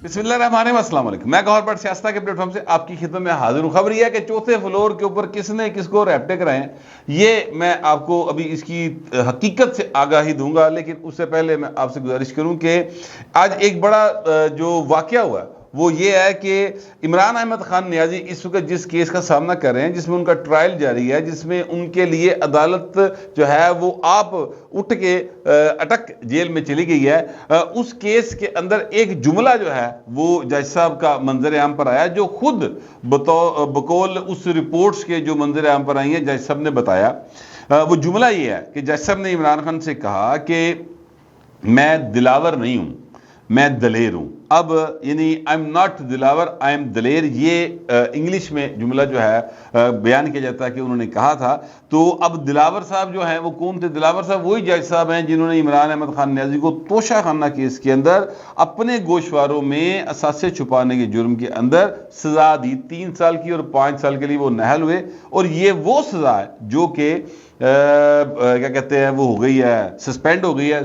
بسم اللہ الرحمن الرحیم، السلام علیکم۔ میں گوہر بٹ سیاستہ کے پلیٹ فارم سے آپ کی خدمت میں حاضر ہوں۔ خبر یہ ہے کہ چوتھے فلور کے اوپر کس نے کس کو ریپٹے کرائے ہیں، یہ میں آپ کو ابھی اس کی حقیقت سے آگاہی دوں گا، لیکن اس سے پہلے میں آپ سے گزارش کروں کہ آج ایک بڑا جو واقعہ ہوا وہ یہ ہے کہ عمران احمد خان نیازی اس وقت جس کیس کا سامنا کر رہے ہیں، جس میں ان کا ٹرائل جاری ہے، جس میں ان کے لیے عدالت جو ہے وہ آپ اٹھ کے اٹک جیل میں چلی گئی ہے، اس کیس کے اندر ایک جملہ جو ہے وہ جج صاحب کا منظر عام پر آیا، جو خود بقول اس رپورٹس کے جو منظر عام پر آئی ہیں جج صاحب نے بتایا۔ وہ جملہ یہ ہے کہ جج صاحب نے عمران خان سے کہا کہ میں دلاور نہیں ہوں، میں دلیر ہوں۔ اب یعنی I am not Dilawar, I am Daler, یہ انگلش میں جملہ جو ہے بیان کیا جاتا ہے کہ انہوں نے کہا تھا۔ تو اب دلاور صاحب جو ہیں وہ کون تھے؟ دلاور صاحب وہی جج صاحب ہیں جنہوں نے عمران احمد خان نیازی کو توشہ خانہ کیس کے اندر اپنے گوشواروں میں اثاثے چھپانے کے جرم کے اندر سزا دی، 3 سال کی اور 5 سال کے لیے وہ نااہل ہوئے۔ اور یہ وہ سزا ہے جو کہ کیا کہتے ہیں وہ ہو گئی ہے، سسپینڈ ہو گئی ہے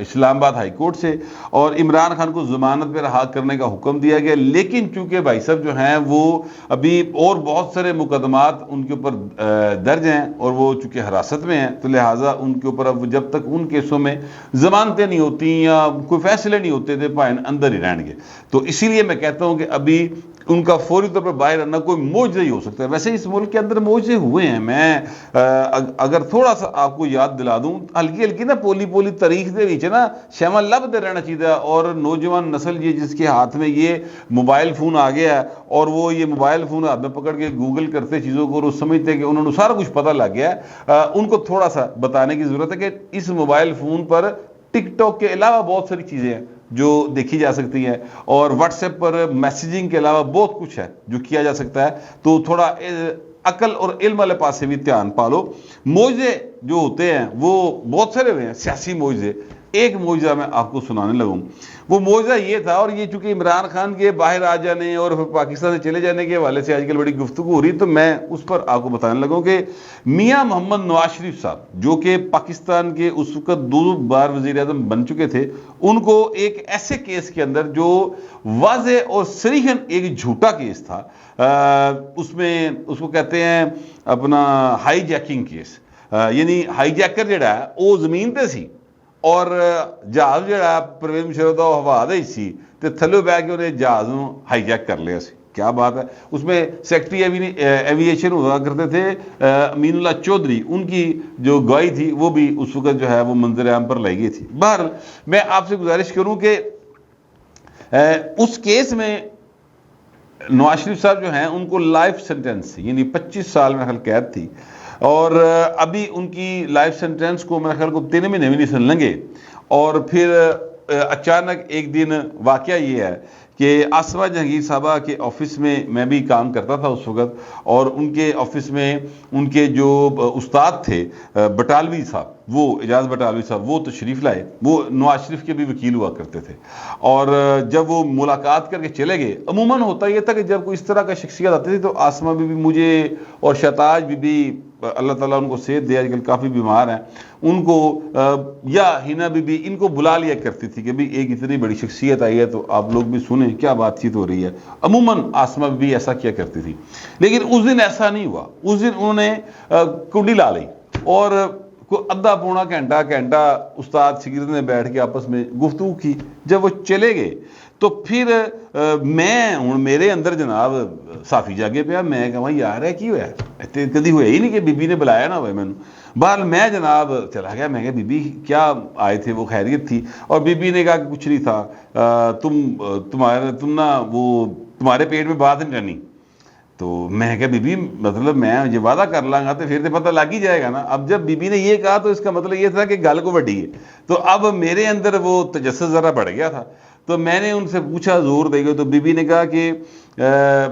اسلام آباد ہائی کورٹ سے، اور عمران خان کو ضمانت پہ رہا کرنے کا حکم دیا گیا۔ لیکن چونکہ بھائی صاحب جو ہیں وہ ابھی اور بہت سارے مقدمات ان کے اوپر درج ہیں اور وہ چونکہ حراست میں ہیں، تو لہٰذا ان کے اوپر اب جب تک ان کیسوں میں ضمانتیں نہیں ہوتی یا کوئی فیصلے نہیں ہوتے تھے پائن اندر ہی رہیں گے۔ تو اسی لیے میں کہتا ہوں کہ ابھی ان کا فوری طور پر باہر آنا کوئی معجزہ ہی ہو سکتا ہے۔ ویسے اس ملک کے اندر معجزے ہوئے ہیں، میں اگر تھوڑا سا آپ کو یاد دلا دوں، ہلکی ہلکی نا پولی تاریخ دے وچ نا شیما لبتے رہنا چاہیے، اور نوجوان نسل یہ جس کے ہاتھ میں یہ موبائل فون آ گیا ہے اور وہ یہ موبائل فون ہاتھ میں پکڑ کے گوگل کرتے چیزوں کو، اور وہ سمجھتے کہ انہوں نے سارا کچھ پتہ لگ گیا ہے، ان کو تھوڑا سا بتانے کی ضرورت ہے کہ اس موبائل فون پر ٹک ٹاک کے علاوہ بہت ساری چیزیں ہیں جو دیکھی جا سکتی ہیں، اور واٹس ایپ پر میسیجنگ کے علاوہ بہت کچھ ہے جو کیا جا سکتا ہے۔ تو تھوڑا عقل اور علم والے پاس سے بھی دھیان پالو۔ معجزے جو ہوتے ہیں وہ بہت سارے ہوئے ہیں، سیاسی معجزے۔ ایک معجزہ میں آپ کو سنانے لگوں، وہ معجزہ یہ تھا، اور یہ چونکہ عمران خان کے باہر آ جانے اور پھر پاکستان سے چلے جانے کے حوالے سے آج کل بڑی گفتگو ہو رہی، تو میں اس پر آپ کو بتانے لگوں کہ میاں محمد نواز شریف صاحب جو کہ پاکستان کے اس وقت 2 بار وزیر اعظم بن چکے تھے، ان کو ایک ایسے کیس کے اندر جو واضح اور صریحاً ایک جھوٹا کیس تھا، اس میں اس کو کہتے ہیں اپنا ہائی جیکنگ کیس، یعنی ہائی جیکر جڑا ہے وہ زمین تے سی اور جہاز جڑا پرویز مشرف دا ہوا دے سی تے تھلو بہ کے انہیں جہاز نو ہائی جیک کر لیا سی۔ کیا بات ہے! اس میں سیکٹری ایوییشن ہوا کرتے تھے امین اللہ چودھری، ان کی جو گواہی تھی وہ بھی اس وقت جو ہے وہ منظر عام پر لائی گئی تھی۔ بہرحال میں آپ سے گزارش کروں کہ اس کیس میں نواز شریف صاحب جو ہیں ان کو لائف سینٹنس یعنی 25 سال میں خیال قید تھی، اور ابھی ان کی لائف سینٹنس کو میرے خیال کو 3 مہینے بھی نہیں سن لیں گے۔ اور پھر اچانک ایک دن واقعہ یہ ہے کہ آصفہ جہانگیر صاحبہ کے آفس میں بھی کام کرتا تھا اس وقت، اور ان کے آفس میں ان کے جو استاد تھے بٹالوی صاحب، وہ اعجاز بٹالوی صاحب، وہ تشریف لائے، وہ نواز شریف کے بھی وکیل ہوا کرتے تھے، اور جب وہ ملاقات کر کے چلے گئے، عموماً ہوتا یہ تھا کہ جب کوئی اس طرح کا شخصیت آتی تھی تو آسمہ بی بی مجھے اور شہتاج بی بی، اللہ تعالیٰ ان کو صحت دے، آج کل کافی بیمار ہیں، ان کو یا ہینا بی بی ان کو بلا لیا کرتی تھی کہ بھی ایک اتنی بڑی شخصیت آئی ہے تو آپ لوگ بھی سنیں کیا بات چیت ہو رہی ہے۔ عموماً آسمہ بی بی ایسا کیا کرتی تھی، لیکن اس دن ایسا نہیں ہوا۔ اس دن انہوں نے کنڈی لا لی اور کوئی آدھا پونا گھنٹہ استاد شاگرد نے بیٹھ کے آپس میں گفتگو کی۔ جب وہ چلے گئے تو پھر میں ہوں میرے اندر جناب صافی جاگے پیا، میں کہا یار ہے کی ہوا ہے، کدی ہوا ہی نہیں کہ بی بی نے بلایا نہ ہوئے مینوں۔ بہرحال میں جناب چلا گیا، میں کہا بی بی کیا آئے تھے؟ وہ خیریت تھی؟ اور بی بی نے کہا کہ کچھ نہیں تھا، تمہارے پیٹ میں بات نہیں رہنی۔ تو میں کہا بی بی مطلب میں یہ وعدہ کر لاں گا تو پھر تو پتہ لگ ہی جائے گا نا۔ اب جب بی بی نے یہ کہا تو اس کا مطلب یہ تھا کہ گل کو وڈی ہے، تو اب میرے اندر وہ تجسس ذرا بڑھ گیا تھا۔ تو میں نے ان سے پوچھا زور دے گئے، تو بی بی نے کہا کہ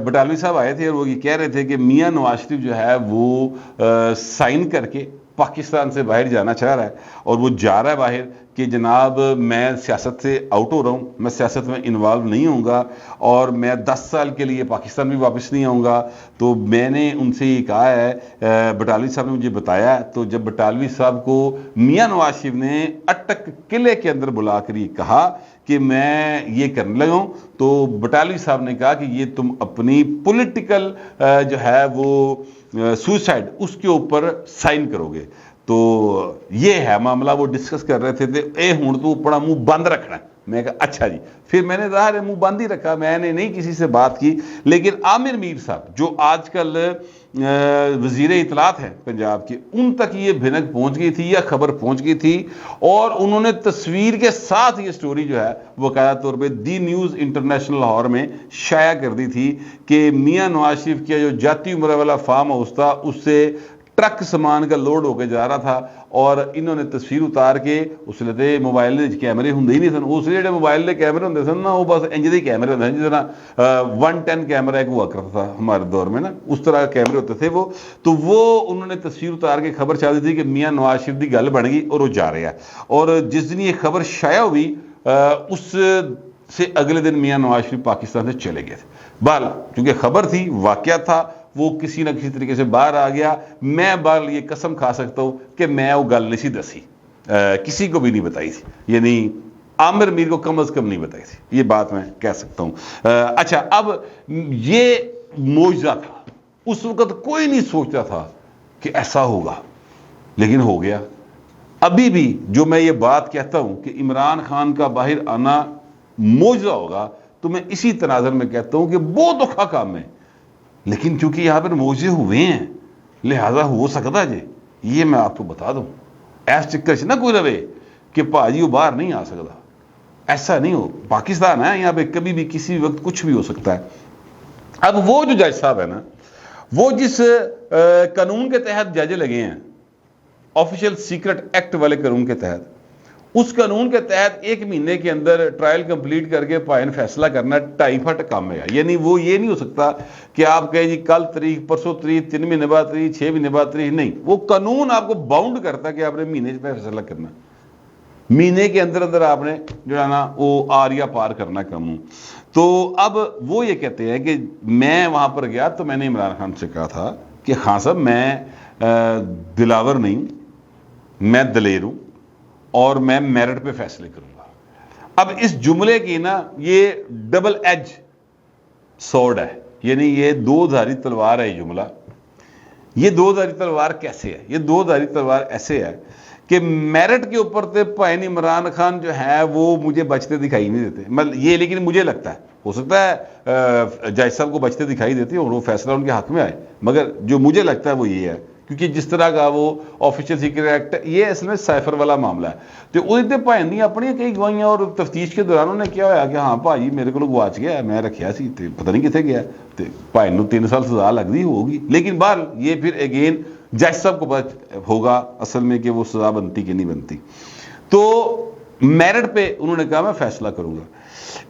بٹالوی صاحب آئے تھے اور وہ یہ کہہ رہے تھے کہ میاں نواز شریف جو ہے وہ سائن کر کے پاکستان سے باہر جانا چاہ رہا ہے اور وہ جا رہا ہے باہر کہ جناب میں سیاست سے آؤٹ ہو رہا ہوں، میں سیاست میں انوالو نہیں ہوں گا اور میں 10 سال کے لیے پاکستان بھی واپس نہیں آؤں گا، تو میں نے ان سے یہ کہا ہے، بٹالوی صاحب نے مجھے بتایا ہے، تو جب بٹالوی صاحب کو میاں نواز شریف نے اٹک قلعے کے اندر بلا کر یہ کہا کہ میں یہ کرنے لگا ہوں، تو بٹالوی صاحب نے کہا کہ یہ تم اپنی پولیٹیکل جو ہے وہ سوسائڈ اس کے اوپر سائن کرو گے۔ تو یہ ہے معاملہ، وہ ڈسکس کر رہے تھے اے ہوں تو اپنا منہ بند رکھنا ہے۔ میں کہا اچھا جی، پھر میں نے ظاہر ہے منہ بند ہی رکھا، میں نے نہیں کسی سے بات کی۔ لیکن عامر میر صاحب جو آج کل وزیر اطلاعات ہیں پنجاب کے، ان تک یہ بھنک پہنچ گئی تھی یا خبر پہنچ گئی تھی، اور انہوں نے تصویر کے ساتھ یہ سٹوری جو ہے باقاعدہ طور پہ دی نیوز انٹرنیشنل لاہور میں شائع کر دی تھی کہ میاں نواز شریف کا جو جاتی عمرہ والا فارم ہاؤس تھا اس سے ٹرک سامان کا لوڈ ہو کے جا رہا تھا، اور انہوں نے تصویر اتار کے اس لیے موبائل دے کیمرے ہوں ہی نہیں سن، اس لیے موبائل دے کیمرے ہوں سن نا، وہ بس انج دے کیمرے ہوتے ہیں جس طرح 110 کیمرہ ایک ہوا کرتا تھا ہمارے دور میں نا، اس طرح کیمرے ہوتے تھے وہ، تو وہ انہوں نے تصویر اتار کے خبر چاہ دی تھی کہ میاں نواز شریف کی گل بن گئی اور وہ جا رہے ہیں۔ اور جس دن یہ خبر شائع ہوئی اس سے اگلے دن میاں نواز شریف پاکستان سے چلے گئے تھے۔ بہرحال چونکہ خبر تھی، واقعہ تھا، وہ کسی نہ کسی طریقے سے باہر آ گیا۔ میں بہرحال یہ قسم کھا سکتا ہوں کہ میں وہ گل نہیں سی دسی، کسی کو بھی نہیں بتائی تھی، یعنی عامر میر کو کم از کم نہیں بتائی تھی، یہ بات میں کہہ سکتا ہوں۔ اچھا، اب یہ معجزہ تھا، اس وقت کوئی نہیں سوچتا تھا کہ ایسا ہوگا، لیکن ہو گیا۔ ابھی بھی جو میں یہ بات کہتا ہوں کہ عمران خان کا باہر آنا معجزہ ہوگا، تو میں اسی تناظر میں کہتا ہوں کہ بہت اوکھا کام ہے، لیکن چونکہ یہاں پر معجزے ہوئے ہیں لہذا ہو سکتا جی، یہ میں آپ کو بتا دوں۔ ایس چکر سے نہ کوئی رہے کہ پاجی وہ باہر نہیں آ سکتا، ایسا نہیں ہو، پاکستان ہے، یہاں پہ کبھی بھی کسی وقت کچھ بھی ہو سکتا ہے۔ اب وہ جو جج صاحب ہے نا، وہ جس قانون کے تحت جج لگے ہیں، آفیشل سیکرٹ ایکٹ والے قانون کے تحت، اس قانون کے تحت 1 مہینے کے اندر ٹرائل کمپلیٹ کر کے پائن فیصلہ کرنا 2.5 فٹ کام ہے، یعنی وہ یہ نہیں ہو سکتا کہ آپ کہیں جی کل تاریخ، پرسوں تاریخ، 3 مہینے بعد تاریخ، 6 مہینے بعد تاریخ، نہیں، وہ قانون آپ کو باؤنڈ کرتا ہے کہ آپ نے مہینے میں فیصلہ کرنا، مہینے کے اندر اندر آپ نے جو ہے نا وہ آریا پار کرنا قانون۔ تو اب وہ یہ کہتے ہیں کہ میں وہاں پر گیا تو میں نے عمران خان سے کہا تھا کہ خان صاحب میں دلاور نہیں، میں دلیر ہوں اور میں میرٹ پہ فیصلے کروں گا۔ اب اس جملے کی نا یہ ڈبل ایج سورڈ ہے، یعنی یہ 2 دھاری تلوار ہے۔ یہ جملہ، یہ 2 دھاری تلوار کیسے ہے؟ یہ 2 دھاری تلوار ایسے ہے کہ میرٹ کے اوپر تے پائن عمران خان جو ہے وہ مجھے بچتے دکھائی نہیں دیتے، مطلب یہ، لیکن مجھے لگتا ہے ہو سکتا ہے جج صاحب کو بچتے دکھائی دیتے اور وہ فیصلہ ان کے حق میں آئے، مگر جو مجھے لگتا ہے وہ یہ ہے، کیونکہ جس طرح کا وہ آفیشل سیکرٹ ایکٹ، یہ اصل میں سائفر والا معاملہ ہے۔ تو وہ بھائن دی اپنی کئی گواہیاں اور تفتیش کے دوران انہوں نے کیا ہوا کہ ہاں بھائی میرے کو گواچ گیا، میں رکھیا سی تے پتہ نہیں کتنے گیا، تے بھائی نو 3 سال سزا لگتی ہوگی، لیکن بہرحال یہ پھر اگین جج صاحب کو پتہ ہوگا اصل میں کہ وہ سزا بنتی کہ نہیں بنتی۔ تو میرٹ پہ انہوں نے کہا میں فیصلہ کروں گا۔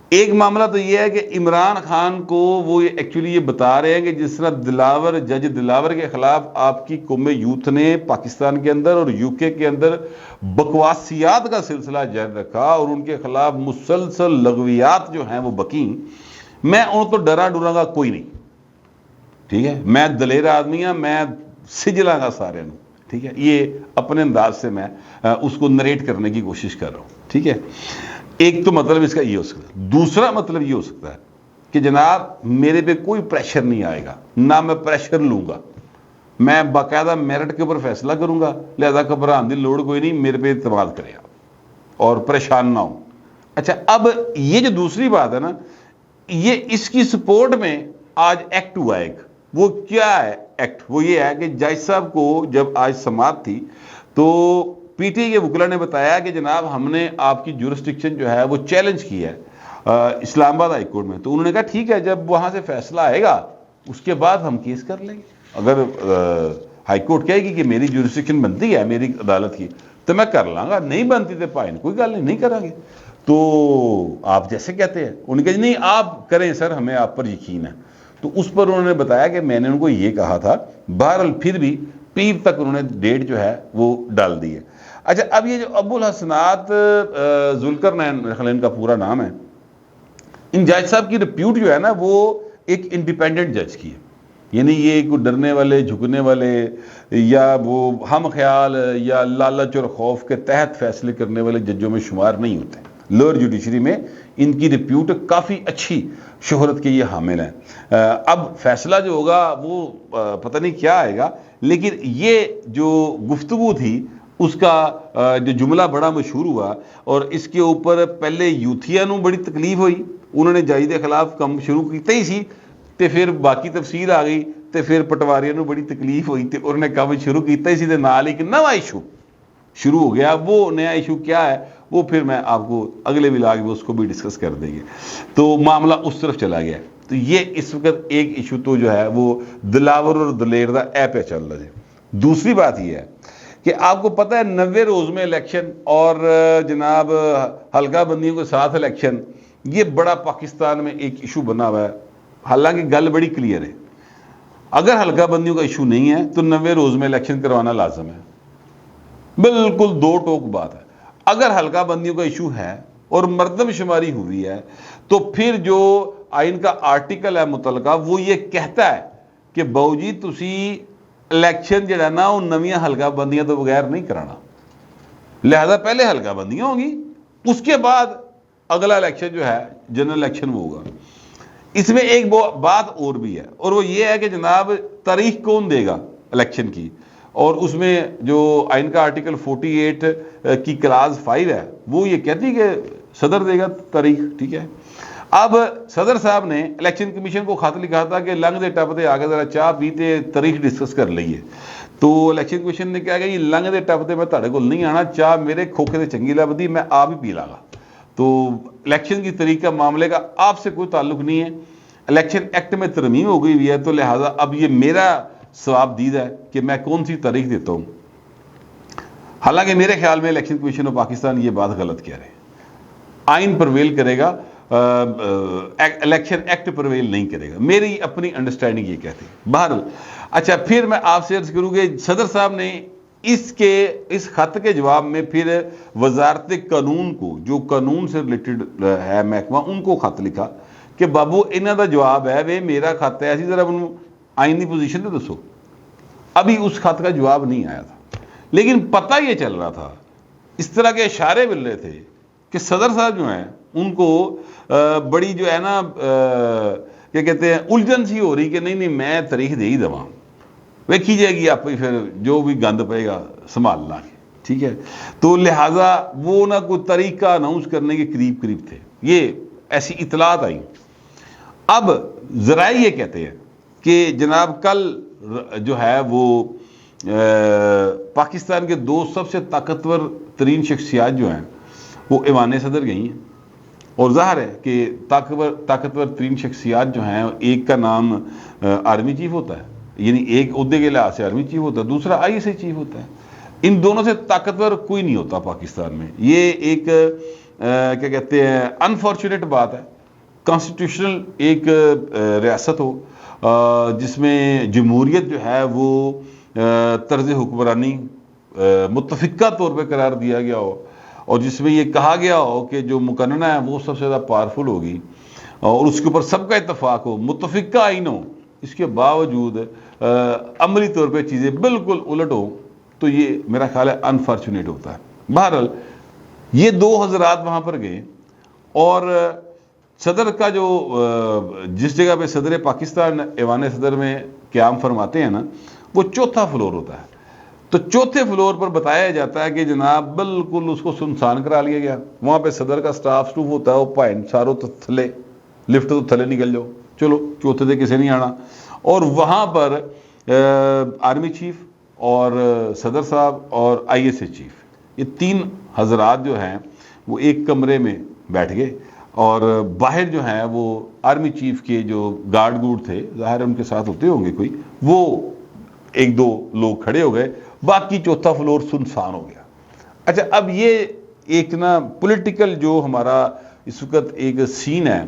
ایک معاملہ تو یہ ہے کہ عمران خان کو وہ ایکچولی یہ بتا رہے ہیں کہ جس طرح دلاور، جج دلاور کے خلاف آپ کی قوم یوتھ نے پاکستان کے اندر اور یو کے اندر بکواسیات کا سلسلہ جاری رکھا اور ان کے خلاف مسلسل لغویات جو ہیں وہ بکیں، میں ان تو ڈرا ڈراں گا کوئی نہیں، ٹھیک ہے، میں دلیر آدمی ہوں، میں سجلاں گا سارے نو، ٹھیک ہے، یہ اپنے انداز سے میں اس کو نریٹ کرنے کی کوشش کر رہا ہوں، ٹھیک ہے۔ ایک تو مطلب اس کا یہ ہو سکتا ہے، دوسرا مطلب یہ ہو سکتا ہے کہ جناب میرے پہ کوئی پریشر نہیں آئے گا، نہ میں پریشر لوں گا، میں باقاعدہ میرٹ کے اوپر فیصلہ کروں گا، لہذا گھبرانے کی لوڑ کوئی نہیں، میرے پہ اعتماد کرے گا اور پریشان نہ ہوں۔ اچھا، اب یہ جو دوسری بات ہے نا، یہ اس کی سپورٹ میں آج ایکٹ ہوا ایک، وہ کیا ہے ایکٹ؟ وہ یہ ہے کہ جج صاحب کو جب آج سماعت تھی تو پی ٹی آئی کے وکلا نے بتایا کہ جناب ہم نے آپ کی جورسڈکشن جو ہے وہ چیلنج کی ہے اسلام آباد ہائی کورٹ میں، تو انہوں نے کہا ٹھیک ہے، جب وہاں سے فیصلہ آئے گا اس کے بعد ہم کیس کر لیں گے، اگر ہائی کورٹ کہے گی کہ میری جورسڈکشن بنتی ہے میری عدالت کی تو میں کر لاں گا، نہیں بنتی تو پائن کوئی گل نہیں کریں گے۔ تو آپ جیسے کہتے ہیں، انہوں نے کہا نہیں آپ کریں سر، ہمیں آپ پر یقین ہے۔ تو اس پر انہوں نے بتایا کہ میں نے ان کو یہ کہا تھا، بہرحال پھر بھی پیر تک انہوں نے ڈیٹ جو ہے وہ ڈال دی ہے۔ اچھا، اب یہ جو ابو الحسنات ذوالقرنین ان کا پورا نام ہے، ان جج صاحب کی ریپیوٹ جو ہے نا وہ ایک انڈیپینڈنٹ جج کی ہے، یعنی یہ کوئی ڈرنے والے جھکنے والے یا وہ ہم خیال یا لالچ اور خوف کے تحت فیصلے کرنے والے ججوں میں شمار نہیں ہوتے۔ لوئر جوڈیشری میں ان کی ریپیوٹ کافی اچھی شہرت کے یہ حامل ہیں۔ اب فیصلہ جو ہوگا وہ پتہ نہیں کیا آئے گا، لیکن یہ جو گفتگو تھی اس کا جو جملہ بڑا مشہور ہوا، اور اس کے اوپر پہلے یوتھیا نو بڑی تکلیف ہوئی، انہوں نے جج دے خلاف کم شروع کیتا ہی سی، تے پھر باقی تفصیل آ گئی، تے پھر پٹواریاں نو بڑی تکلیف ہوئی تے انہوں نے کم شروع کیتا ہی سی، تے نال ایک نواں ایشو شروع ہو گیا۔ وہ نیا ایشو کیا ہے وہ پھر میں آپ کو اگلے ولاگ میں اس کو بھی ڈسکس کر دیں گے۔ تو معاملہ اس طرف چلا گیا۔ تو یہ اس وقت ایک ایشو تو جو ہے وہ دلاور اور دلیر دا اے پہ چل رہا ہے۔ دوسری بات یہ ہے کہ آپ کو پتہ ہے 90 روز میں الیکشن اور جناب حلقہ بندیوں کے ساتھ الیکشن، یہ بڑا پاکستان میں ایک ایشو بنا ہوا ہے۔ حالانکہ گل بڑی کلیئر ہے، اگر حلقہ بندیوں کا ایشو نہیں ہے تو 90 روز میں الیکشن کروانا لازم ہے، بالکل دو ٹوک بات ہے۔ اگر حلقہ بندیوں کا ایشو ہے اور مردم شماری ہوئی ہے تو پھر جو آئین کا آرٹیکل ہے متعلقہ وہ یہ کہتا ہے کہ باؤ جی تسی الیکشن جڑا نا وہ نویاں حلقہ بندیاں تو بغیر نہیں کرانا، لہذا پہلے حلقہ بندیاں ہوں گی، اس کے بعد اگلا الیکشن جو ہے جنرل الیکشن وہ ہوگا۔ اس میں ایک بات اور بھی ہے، اور وہ یہ ہے کہ جناب تاریخ کون دے گا الیکشن کی، اور اس میں جو آئین کا آرٹیکل 48 کی کلاز 5 ہے وہ یہ کہتی کہ صدر دے گا تاریخ، ٹھیک ہے۔ اب صدر صاحب نے الیکشن کمیشن کو خط لکھا تھا کہ لنگ دے ٹپ دے آگے ذرا چاہ پیتے تاریخ ڈسکس کر لئیے، تو الیکشن کمیشن نے کہا کہ یہ لنگ دے ٹپ دے میں تاڑے کو نہیں آنا، چاہ میرے کھوکھے دے چنگی لبدی میں آپ ہی پی لاگا۔ تو الیکشن کی تاریخ کا معاملے کا آپ سے کوئی تعلق نہیں ہے، الیکشن ایکٹ میں ترمیم ہو گئی ہوئی ہے، تو لہٰذا اب یہ میرا ثواب دید ہے کہ میں کون سی تاریخ دیتا ہوں۔ حالانکہ میرے خیال میں الیکشن کمیشن آف پاکستان یہ بات غلط کہہ رہے ہیں، آئین پرویل کرے گا، الیکشن ایکٹ پرویل نہیں کرے گا، میری اپنی انڈرسٹینڈنگ یہ کہتی ہے۔ بہرحال اچھا، پھر میں آپ سے عرض کروں کہ صدر صاحب نے اس خط کے جواب میں پھر وزارت قانون کو، جو قانون سے ریلیٹڈ ہے محکمہ، ان کو خط لکھا کہ بابو انہاں دا جواب ہے وے میرا خط ہے، اسی ذرا انہوں آئین دی پوزیشن تو دسو۔ ابھی اس خط کا جواب نہیں آیا تھا، لیکن پتہ یہ چل رہا تھا، اس طرح کے اشارے مل رہے تھے کہ صدر صاحب جو ہیں ان کو بڑی جو ہے نا کیا کہتے ہیں الجھن سی ہو رہی کہ نہیں میں تاریخ دے ہی دواں، ویکھی جائے گی آپ پھر جو بھی گند پائے گا سنبھال لا کے، ٹھیک ہے۔ تو لہٰذا وہ نہ کوئی تاریخ کا اناؤنس کرنے کے قریب تھے، یہ ایسی اطلاعات آئیں۔ اب ذرائع یہ کہتے ہیں کہ جناب کل جو ہے وہ پاکستان کے 2 سب سے طاقتور ترین شخصیات جو ہیں وہ ایوان صدر گئی ہیں، اور ظاہر ہے کہ طاقتور ترین شخصیات جو ہیں ایک کا نام آرمی چیف ہوتا ہے، یعنی ایک عہدے کے لحاظ سے آرمی چیف ہوتا ہے، دوسرا ISI چیف ہوتا ہے۔ ان دونوں سے طاقتور کوئی نہیں ہوتا پاکستان میں، یہ ایک کیا کہتے ہیں انفارچونیٹ بات ہے۔ کانسٹیٹیوشنل ایک ریاست ہو جس میں جمہوریت جو ہے وہ طرز حکمرانی متفقہ طور پہ قرار دیا گیا ہو، اور جس میں یہ کہا گیا ہو کہ جو مقننہ ہے وہ سب سے زیادہ پاورفل ہوگی، اور اس کے اوپر سب کا اتفاق ہو، متفقہ آئین ہو، اس کے باوجود عملی طور پہ چیزیں بالکل الٹ ہو، تو یہ میرا خیال ہے انفارچونیٹ ہوتا ہے۔ بہرحال یہ 2 حضرات وہاں پر گئے، اور صدر کا جو جس جگہ پہ صدر پاکستان ایوان صدر میں قیام فرماتے ہیں نا، وہ 4تھا فلور ہوتا ہے۔ تو 4تھے فلور پر بتایا جاتا ہے کہ جناب بالکل اس کو سنسان کرا لیا گیا، وہاں پہ صدر کا سٹاف ہوتا ہے، وہ پائن ساروں تو تھلے لفٹ تو تھلے نکل جاؤ، چلو 4تھے سے کسی نہیں آنا، اور وہاں پر آرمی چیف اور صدر صاحب اور ISI چیف، یہ 3 حضرات جو ہیں وہ ایک کمرے میں بیٹھ گئے، اور باہر جو ہیں وہ آرمی چیف کے جو گارڈ گوڈ تھے، ظاہر ان کے ساتھ ہوتے ہوں گے کوئی، وہ 1-2 لوگ کھڑے ہو گئے، باقی 4تھا فلور سنسان ہو گیا۔ اچھا، اب یہ ایک نا پولیٹیکل جو ہمارا اس وقت ایک سین ہے،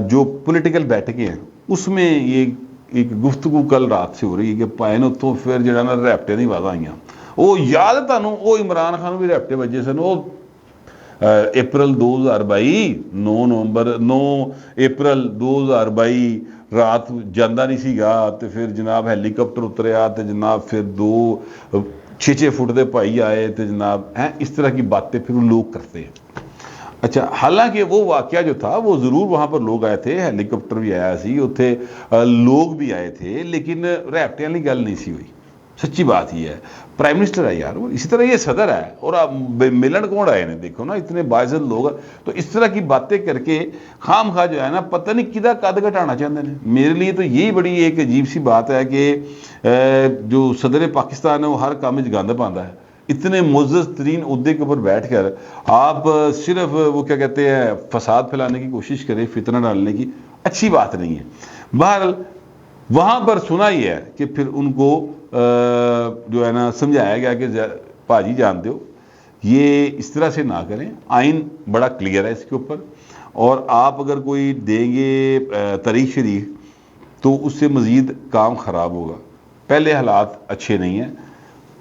جو پولیٹیکل بیٹھکیں ہیں، اس میں یہ ایک گفتگو کل رات سے ہو رہی ہے کہ پائن اتوں پھر جڑا نا ریپٹے دی آواز آئیاں وہ یاد ہے تانوں وہ عمران خان بھی ریپٹے بجے سن وہ اپریل 2022 9 اپریل 2022 رات جاندہ نہیں سی گا تے پھر جناب ہیلی کاپٹر اتریا تے جناب پھر 6 فٹ دے بھائی آئے تے جناب اس طرح کی باتیں پھر لوگ کرتے ہیں. اچھا حالانکہ وہ واقعہ جو تھا وہ ضرور وہاں پر لوگ آئے تھے, ہیلی کاپٹر بھی آیا سی اتنے لوگ بھی آئے تھے, لیکن ریپٹے والی گل نہیں سی ہوئی. سچی بات یہ ہے پرائم منسٹر ہے یار, اسی طرح یہ صدر ہے, اور آپ ملن کون آئے نے دیکھو نا اتنے باعزت لوگ, تو اس طرح کی باتیں کر کے خام خواہ جو ہے نا پتہ نہیں کدھا قد گھٹانا چاہتے ہیں. میرے لیے تو یہی بڑی ایک عجیب سی بات ہے کہ جو صدر پاکستان ہے وہ ہر کام میں گند پاتا ہے. اتنے معزز ترین عہدے کے اوپر بیٹھ کر آپ صرف وہ کیا کہتے ہیں فساد پھیلانے کی کوشش کریں, فتنہ ڈالنے کی, اچھی بات نہیں ہے. بہرحال وہاں پر سنا ہی ہے کہ پھر ان کو جو ہے نا سمجھایا گیا کہ پاجی جانتے ہو یہ اس طرح سے نہ کریں, آئین بڑا کلیئر ہے اس کے اوپر, اور آپ اگر کوئی دیں گے تاریخ شریف تو اس سے مزید کام خراب ہوگا. پہلے حالات اچھے نہیں ہیں,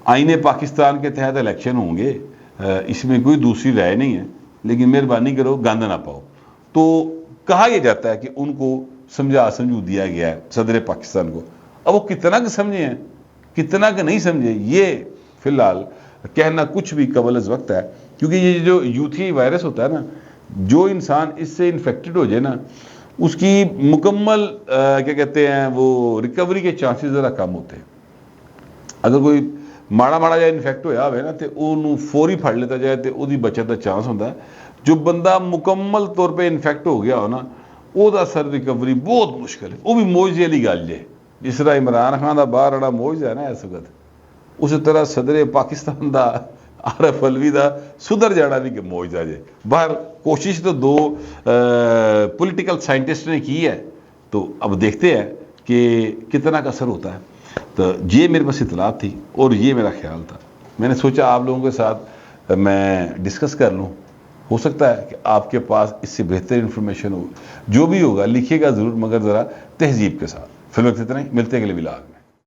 آئین پاکستان کے تحت الیکشن ہوں گے, اس میں کوئی دوسری رائے نہیں ہے, لیکن مہربانی کرو گند نہ پاؤ. تو کہا یہ جاتا ہے کہ ان کو سمجھو دیا گیا ہے صدر پاکستان کو. اب وہ کتنا کہ سمجھے ہیں کتنا کہ نہیں سمجھے یہ فی الحال کہنا کچھ بھی قبل از وقت ہے, کیونکہ یہ جو یوتھی وائرس ہوتا ہے نا, جو انسان اس سے انفیکٹڈ ہو جائے نا اس کی مکمل کیا کہتے ہیں وہ ریکوری کے چانسز ذرا کم ہوتے ہیں. اگر کوئی ماڑا جائے انفیکٹ ہویا ہوئے نا تو انہوں فوری پھڑ لیتا جائے تو وہ بچت کا چانس ہوتا ہے. جو بندہ مکمل طور پہ انفیکٹ ہو گیا ہو نا وہ دا سر ریکوری بہت مشکل ہے. وہ بھی موجزے والی گل جے, جس طرح عمران خان دا باہر والا موجزہ ہے نا اس وقت, اسی طرح صدر پاکستان دا عارف علوی دا سدھر جانا بھی کہ موجزہ جے. باہر کوشش تو دو پولیٹیکل سائنٹسٹ نے کی ہے, تو اب دیکھتے ہیں کہ کتنا کا اثر ہوتا ہے. تو یہ میرے پاس اطلاعات تھی اور یہ میرا خیال تھا. میں نے سوچا آپ لوگوں کے ساتھ میں ڈسکس کر لوں, ہو سکتا ہے کہ آپ کے پاس اس سے بہتر انفارمیشن ہو. جو بھی ہوگا لکھیے گا ضرور, مگر ذرا تہذیب کے ساتھ. فی الوقت اتنا ہی, ملتے ہیں اگلے ولاگ.